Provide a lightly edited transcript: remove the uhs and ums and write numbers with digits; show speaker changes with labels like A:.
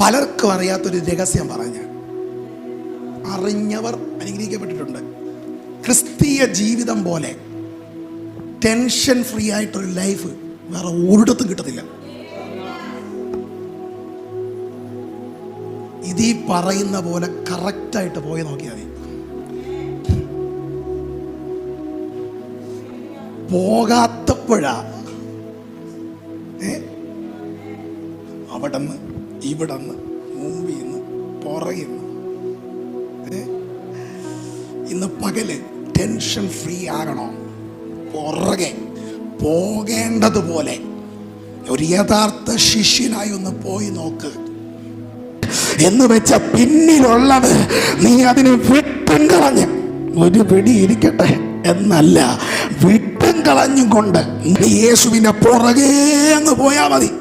A: പലർക്കും അറിയാത്തൊരു രഹസ്യം പറഞ്ഞ അറിഞ്ഞവർ അനുഗ്രഹിക്കപ്പെട്ടിട്ടുണ്ട്. ക്രിസ്തീയ ജീവിതം പോലെ ടെൻഷൻ ഫ്രീ ആയിട്ടൊരു ലൈഫ് വേറെ ഒരിടത്തും കിട്ടത്തില്ല. ഇതീ പറയുന്ന പോലെ കറക്റ്റായിട്ട് പോയി നോക്കിയാൽ മതി. പോകാത്തപ്പോഴാ അവിടെന്ന് ഇവിടെന്ന് മുമ്പിൽ നിന്ന് പുറകിൽ നിന്ന് ഇന്ന് പകല് ടെൻഷൻ ഫ്രീ ആകണോ? പുറകെ പോകേണ്ടതുപോലെ ഒരു യഥാർത്ഥ ശിഷ്യനായി ഒന്ന് പോയി നോക്ക്. എന്ന് വെച്ച പിന്നിലുള്ളത് നീ അതിന് വിട്ടും കളഞ്ഞ് ഒരു പിടി ഇരിക്കട്ടെ എന്നല്ല, വിട്ടും കളഞ്ഞും കൊണ്ട് നീ യേശുവിന്റെ പുറകെ അങ്ങ് പോയാ മതി.